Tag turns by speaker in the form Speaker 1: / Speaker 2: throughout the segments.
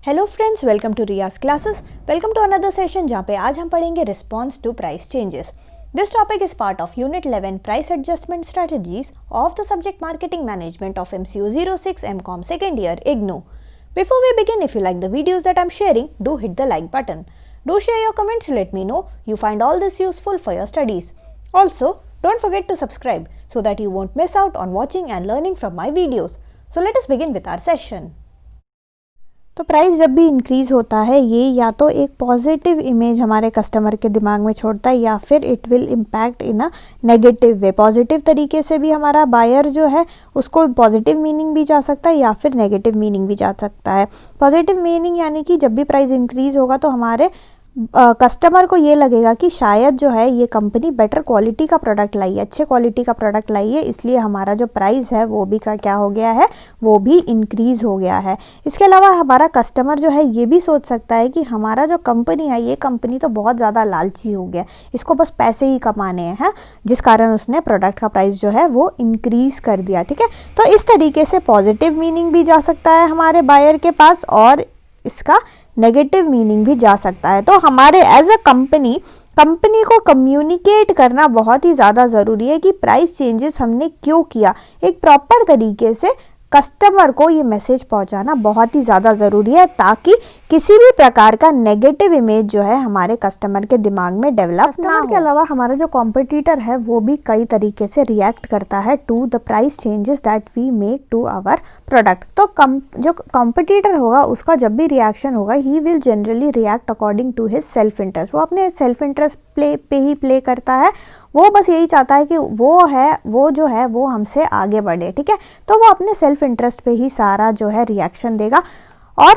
Speaker 1: Hello friends, welcome to Riyaz classes. Welcome to another session जहाँ पे आज हम पढ़ेंगे response to price changes. This topic is part of unit 11 price adjustment strategies of the subject marketing management of MCU 06 MCOM second year IGNOU. Before we begin, if you like the videos that I'm sharing, do hit the like button. Do share your comments to let me know you find all this useful for your studies. Also, don't forget to subscribe so that you won't miss out on watching and learning from my videos. So let us begin with our session. तो price जब भी increase होता है ये या तो एक positive image हमारे कस्टमर के दिमाग में छोड़ता है या फिर it will impact in a negative way. Positive तरीके से भी हमारा बायर जो है उसको पॉजिटिव मीनिंग भी जा सकता है या फिर नेगेटिव मीनिंग भी जा सकता है। पॉजिटिव मीनिंग यानी कि जब भी प्राइस इंक्रीज़ होगा तो हमारे कस्टमर को ये लगेगा कि शायद जो है ये कंपनी बेटर क्वालिटी का प्रोडक्ट लाई है, अच्छे क्वालिटी का प्रोडक्ट लाई है, इसलिए हमारा जो प्राइस है वो भी का क्या हो गया है, वो भी इंक्रीज़ हो गया है। इसके अलावा हमारा कस्टमर जो है ये भी सोच सकता है कि हमारा जो कंपनी है ये कंपनी तो बहुत ज़्यादा लालची हो गया, इसको बस पैसे ही कमाने हैं, जिस कारण उसने प्रोडक्ट का प्राइस जो है वो इंक्रीज़ कर दिया। ठीक है, तो इस तरीके से पॉजिटिव मीनिंग भी जा सकता है हमारे बायर के पास और इसका नेगेटिव मीनिंग भी जा सकता है। तो हमारे एज अ कंपनी को कम्युनिकेट करना बहुत ही ज़्यादा ज़रूरी है कि प्राइस चेंजेस हमने क्यों किया। एक प्रॉपर तरीके से कस्टमर को ये मैसेज पहुंचाना बहुत ही ज़्यादा ज़रूरी है ताकि किसी भी प्रकार का नेगेटिव इमेज जो है हमारे कस्टमर के दिमाग में डेवलप ना हो। के अलावा हमारा जो कॉम्पिटिटर है वो भी कई तरीके से रिएक्ट करता है to the price changes that we make to our product. तो जो कॉम्पिटिटर होगा उसका जब भी रिएक्शन होगा he will generally react according to his self interest. वो अपने सेल्फ इंटरेस्ट प्ले करता है, वो बस यही चाहता है कि वो जो है वो हमसे आगे बढ़े। ठीक है, तो वो अपने सेल्फ इंटरेस्ट पे ही सारा जो है रिएक्शन देगा और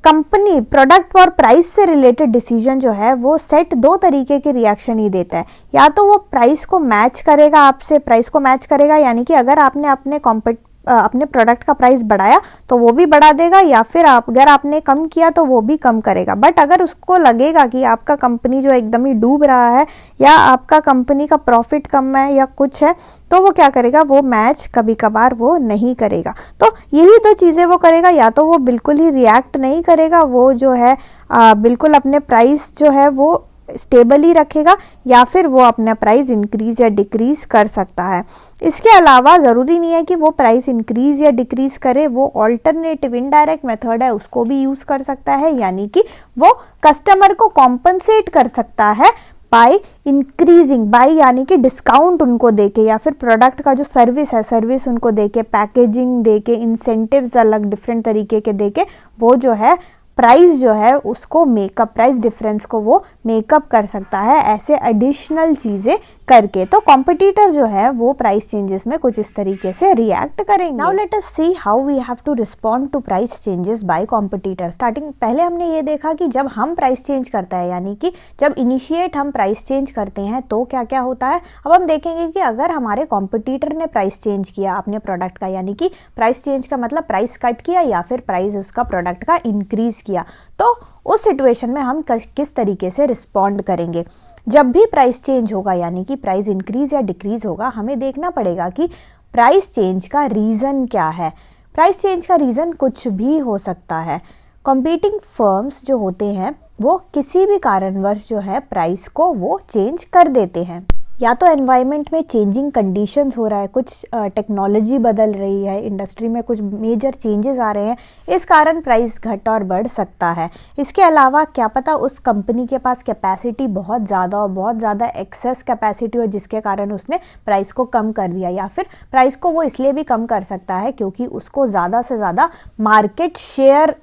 Speaker 1: कंपनी प्रोडक्ट और प्राइस से रिलेटेड डिसीजन जो है वो सेट दो तरीके के रिएक्शन ही देता है। या तो वो प्राइस को मैच करेगा, आपसे प्राइस को मैच करेगा, यानी कि अगर आपने अपने प्रोडक्ट का प्राइस बढ़ाया तो वो भी बढ़ा देगा, या फिर अगर आपने कम किया तो वो भी कम करेगा। बट अगर उसको लगेगा कि आपका कंपनी जो एकदम ही डूब रहा है या आपका कंपनी का प्रॉफिट कम है या कुछ है तो वो क्या करेगा, वो मैच कभी कभार वो नहीं करेगा। तो यही दो चीज़ें वो करेगा, या तो वो बिल्कुल ही रिएक्ट नहीं करेगा, वो जो है बिल्कुल अपने प्राइस जो है वो स्टेबल ही रखेगा, या फिर वो अपना प्राइस इंक्रीज या डिक्रीज कर सकता है। इसके अलावा ज़रूरी नहीं है कि वो प्राइस इंक्रीज या डिक्रीज करे, वो ऑल्टरनेटिव इनडायरेक्ट मेथड है उसको भी यूज़ कर सकता है, यानी कि वो कस्टमर को कॉम्पनसेट कर सकता है बाय इंक्रीजिंग, बाय यानी कि डिस्काउंट उनको देके या फिर प्रोडक्ट का जो सर्विस है सर्विस उनको देके, पैकेजिंग देके, इंसेंटिव्स अलग डिफरेंट तरीके के देके वो जो है प्राइस जो है उसको मेकअप, प्राइस डिफरेंस को वो मेकअप कर सकता है ऐसे एडिशनल चीज़ें करके। तो कॉम्पिटिटर जो है वो प्राइस चेंजेस में कुछ इस तरीके से रिएक्ट करेंगे। Now let us see how we have to respond to price changes by competitor. Starting पहले हमने ये देखा कि जब हम प्राइस चेंज करता है, यानी कि जब इनिशिएट हम प्राइस चेंज करते हैं तो क्या क्या होता है। अब हम देखेंगे कि अगर हमारे कॉम्पिटिटर ने प्राइस चेंज किया अपने प्रोडक्ट का, यानी कि प्राइस चेंज का मतलब प्राइस कट किया या फिर प्राइस उसका प्रोडक्ट का इंक्रीज किया, तो उस सिचुएशन में हम किस तरीके से रिस्पॉन्ड करेंगे। जब भी प्राइस चेंज होगा यानी कि प्राइस इंक्रीज या डिक्रीज होगा, हमें देखना पड़ेगा कि प्राइस चेंज का रीज़न क्या है। प्राइस चेंज का रीज़न कुछ भी हो सकता है। कॉम्पीटिंग फर्म्स जो होते हैं वो किसी भी कारणवश जो है प्राइस को वो चेंज कर देते हैं, या तो एनवायरनमेंट में चेंजिंग कंडीशंस हो रहा है, कुछ टेक्नोलॉजी बदल रही है, इंडस्ट्री में कुछ मेजर चेंजेस आ रहे हैं, इस कारण प्राइस घट और बढ़ सकता है। इसके अलावा क्या पता उस कंपनी के पास कैपेसिटी बहुत ज़्यादा और बहुत ज़्यादा एक्सेस कैपेसिटी हो जिसके कारण उसने प्राइस को कम कर दिया, या फिर प्राइस को वो इसलिए भी कम कर सकता है क्योंकि उसको ज़्यादा से ज़्यादा मार्केट शेयर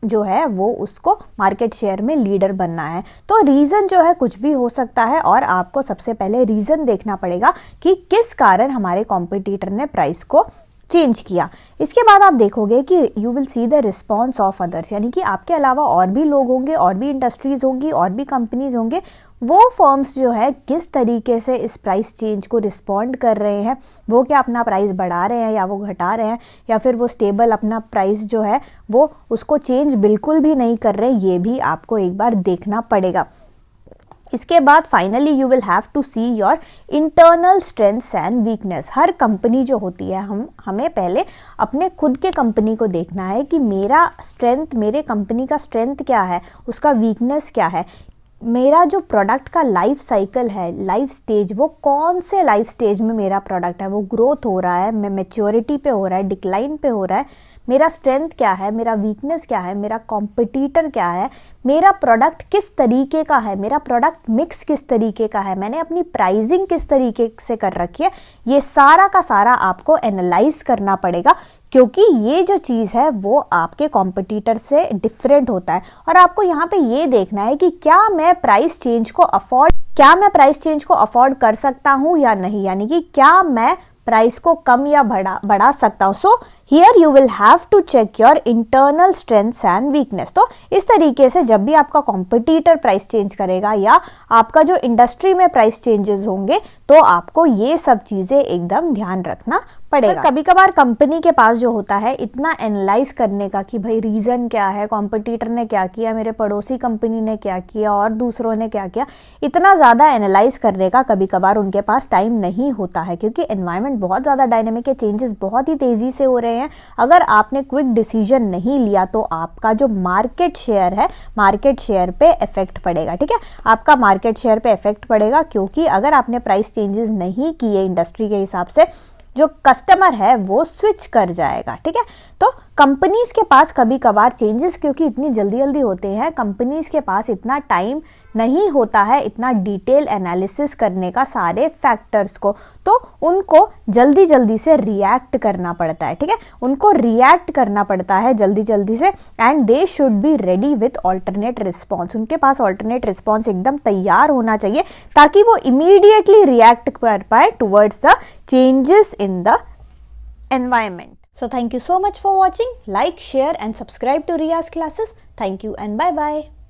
Speaker 1: जो है वो उसको मार्केट शेयर में लीडर बनना है। तो रीज़न जो है कुछ भी हो सकता है और आपको सबसे पहले रीज़न देखना पड़ेगा कि किस कारण हमारे कॉम्पिटिटर ने प्राइस को चेंज किया। इसके बाद आप देखोगे कि you will see the response of others, यानी कि आपके अलावा और भी लोग होंगे, और भी इंडस्ट्रीज़ होंगी, और भी कंपनीज होंगे, वो फर्म्स जो है किस तरीके से इस प्राइस चेंज को रिस्पॉन्ड कर रहे हैं। वो क्या अपना प्राइस बढ़ा रहे हैं या वो घटा रहे हैं, या फिर वो स्टेबल अपना प्राइस जो है वो उसको चेंज बिल्कुल भी नहीं कर रहे हैं, ये भी आपको एक बार देखना पड़ेगा। इसके बाद finally you will have to see your internal strengths and weakness. हर कंपनी जो होती है, हमें पहले अपने खुद के कंपनी को देखना है कि मेरा स्ट्रेंथ, मेरे कंपनी का स्ट्रेंथ क्या है, उसका वीकनेस क्या है, मेरा जो प्रोडक्ट का लाइफ साइकिल है, लाइफ स्टेज, वो कौन से लाइफ स्टेज में मेरा प्रोडक्ट है, वो ग्रोथ हो रहा है, मैं मैच्योरिटी पे हो रहा है, डिक्लाइन पे हो रहा है, मेरा स्ट्रेंथ क्या है, मेरा वीकनेस क्या है, मेरा कॉम्पिटिटर क्या है, मेरा प्रोडक्ट किस तरीके का है, मेरा प्रोडक्ट मिक्स किस तरीके का है, मैंने अपनी प्राइसिंग किस तरीके से कर रखी है, ये सारा का सारा आपको एनालाइज करना पड़ेगा, क्योंकि ये जो चीज़ है वो आपके कॉम्पिटिटर से डिफरेंट होता है। और आपको यहाँ पे ये देखना है कि क्या मैं प्राइस चेंज को अफोर्ड कर सकता हूँ या नहीं, यानी कि क्या मैं प्राइस को कम या बढ़ा सकता हूँ। So here you will have to check your internal strengths and weakness. तो इस तरीके से जब भी आपका कॉम्पिटिटर प्राइस चेंज करेगा या आपका जो इंडस्ट्री में प्राइस चेंजेस होंगे, तो आपको ये सब चीज़ें एकदम ध्यान रखना पड़ेगा। कभी कभार कंपनी के पास जो होता है इतना एनालाइज करने का कि भाई रीज़न क्या है, कॉम्पिटिटर ने क्या किया, मेरे पड़ोसी कंपनी ने क्या किया और दूसरों ने क्या किया, इतना ज़्यादा एनालाइज करने का कभी कभार उनके पास टाइम नहीं होता है, क्योंकि एनवायरनमेंट बहुत ज़्यादा डायनेमिक है, चेंजेस बहुत ही तेज़ी से हो रहे हैं। अगर आपने क्विक डिसीजन नहीं लिया तो आपका जो मार्केट शेयर है, मार्केट शेयर पे इफेक्ट पड़ेगा। ठीक है, आपका मार्केट शेयर पे इफेक्ट पड़ेगा, क्योंकि अगर आपने प्राइस चेंजेस नहीं किए इंडस्ट्री के हिसाब से, जो कस्टमर है वो स्विच कर जाएगा। ठीक है, तो कंपनीज के पास कभी कभार चेंजेस क्योंकि इतनी जल्दी जल्दी होते हैं, कंपनीज के पास इतना टाइम नहीं होता है इतना डिटेल एनालिसिस करने का सारे फैक्टर्स को, तो उनको जल्दी जल्दी से रिएक्ट करना पड़ता है। ठीक है, उनको रिएक्ट करना पड़ता है जल्दी जल्दी से, and they should be ready with alternate response. उनके पास ऑल्टरनेट रिस्पॉन्स एकदम तैयार होना चाहिए, ताकि वो इमीडिएटली रिएक्ट कर पाए towards the changes in the environment. So thank you so much for watching. Like, share and subscribe to Riya's classes. Thank you and bye bye.